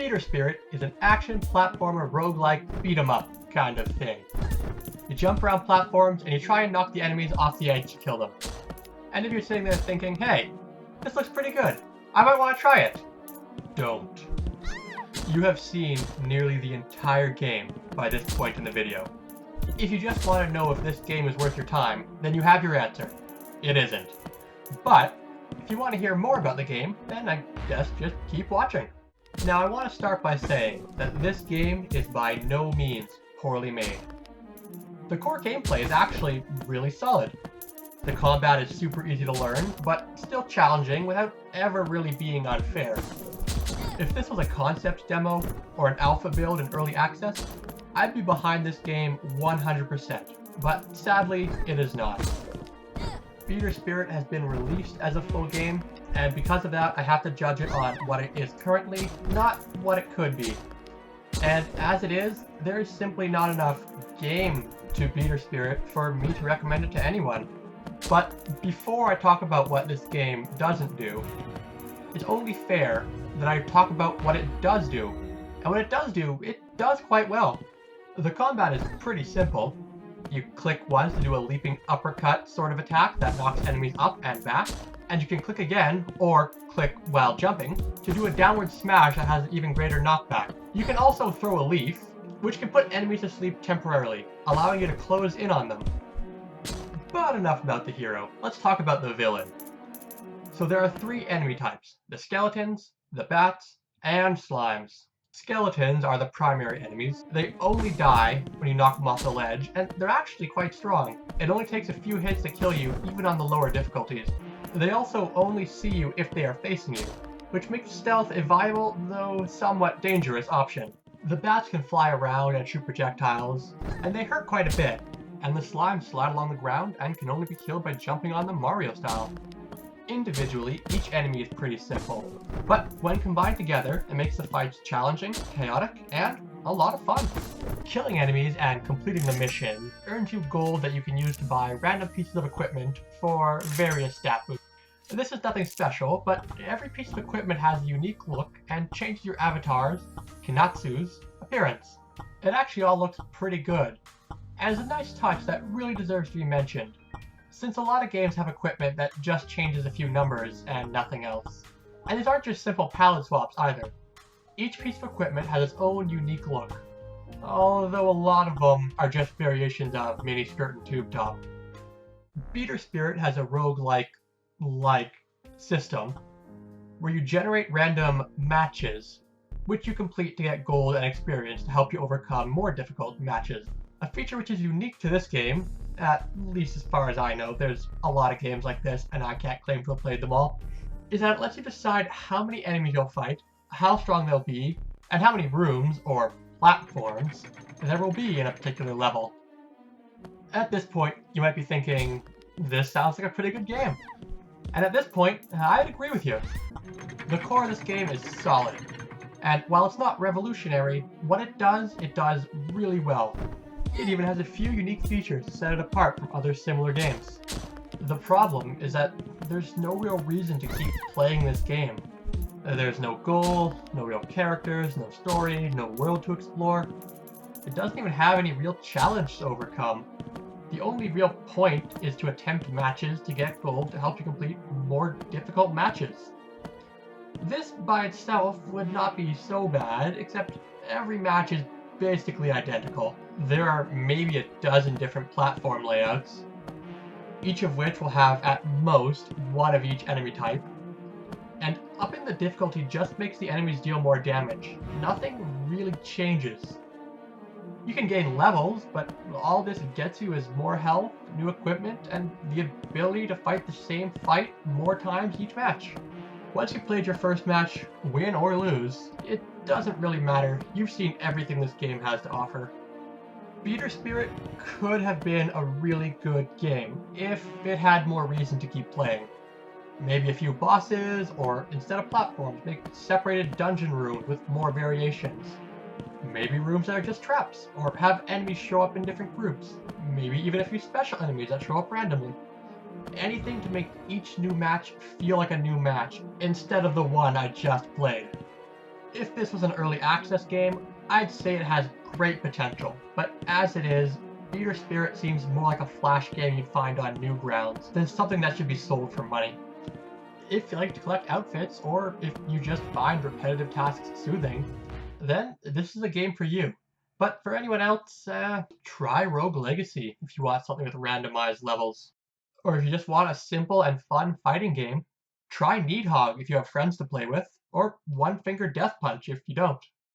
Beater Spirit is an action platformer roguelike beat-em-up kind of thing. You jump around platforms and you try and knock the enemies off the edge to kill them. And if you're sitting there thinking, hey, this looks pretty good, I might want to try it. Don't. You have seen nearly the entire game by this point in the video. If you just want to know if this game is worth your time, then you have your answer. It isn't. But if you want to hear more about the game, then I guess just keep watching. Now I want to start by saying that this game is by no means poorly made. The core gameplay is actually really solid. The combat is super easy to learn, but still challenging without ever really being unfair. If this was a concept demo or an alpha build in early access, I'd be behind this game 100%, but sadly it is not. Beater Spirit has been released as a full game, and because of that I have to judge it on what it is currently, not what it could be. And as it is, there is simply not enough game to Beater Spirit for me to recommend it to anyone. But before I talk about what this game doesn't do, it's only fair that I talk about what it does do. And what it does quite well. The combat is pretty simple. You click once to do a leaping uppercut sort of attack that knocks enemies up and back, and you can click again, or click while jumping, to do a downward smash that has an even greater knockback. You can also throw a leaf, which can put enemies to sleep temporarily, allowing you to close in on them. But enough about the hero, let's talk about the villain. So there are three enemy types: the skeletons, the bats, and slimes. Skeletons are the primary enemies. They only die when you knock them off the ledge, and they're actually quite strong. It only takes a few hits to kill you, even on the lower difficulties. They also only see you if they are facing you, which makes stealth a viable, though somewhat dangerous option. The bats can fly around and shoot projectiles, and they hurt quite a bit, and the slimes slide along the ground and can only be killed by jumping on them Mario style. Individually, each enemy is pretty simple, but when combined together, it makes the fights challenging, chaotic, and a lot of fun. Killing enemies and completing the mission earns you gold that you can use to buy random pieces of equipment for various stat boosts. This is nothing special, but every piece of equipment has a unique look and changes your avatar's, Hinatsu's, appearance. It actually all looks pretty good, and is a nice touch that really deserves to be mentioned, since a lot of games have equipment that just changes a few numbers and nothing else. And these aren't just simple palette swaps either. Each piece of equipment has its own unique look, although a lot of them are just variations of mini skirt and tube top. Beater Spirit has a roguelike system where you generate random matches, which you complete to get gold and experience to help you overcome more difficult matches. A feature which is unique to this game, at least as far as I know, there's a lot of games like this and I can't claim to have played them all, is that it lets you decide how many enemies you'll fight, how strong they'll be, and how many rooms, or platforms, there will be in a particular level. At this point, you might be thinking, this sounds like a pretty good game. And at this point, I'd agree with you. The core of this game is solid, and while it's not revolutionary, what it does really well. It even has a few unique features to set it apart from other similar games. The problem is that there's no real reason to keep playing this game. There's no goal, no real characters, no story, no world to explore. It doesn't even have any real challenge to overcome. The only real point is to attempt matches to get gold to help you complete more difficult matches. This by itself would not be so bad, except every match is basically identical. There are maybe a dozen different platform layouts, each of which will have at most one of each enemy type, and upping the difficulty just makes the enemies deal more damage. Nothing really changes. You can gain levels, but all this gets you is more health, new equipment, and the ability to fight the same fight more times each match. Once you've played your first match, win or lose, it doesn't really matter. You've seen everything this game has to offer. Beater Spirit could have been a really good game if it had more reason to keep playing. Maybe a few bosses, or instead of platforms, make separated dungeon rooms with more variations. Maybe rooms that are just traps, or have enemies show up in different groups. Maybe even a few special enemies that show up randomly. Anything to make each new match feel like a new match, instead of the one I just played. If this was an early access game, I'd say it has great potential, but as it is, Meteor Spirit seems more like a flash game you'd find on Newgrounds than something that should be sold for money. If you like to collect outfits, or if you just find repetitive tasks soothing, then this is a game for you. But for anyone else, try Rogue Legacy if you want something with randomized levels. Or if you just want a simple and fun fighting game, try Needhog if you have friends to play with, or One Finger Death Punch if you don't.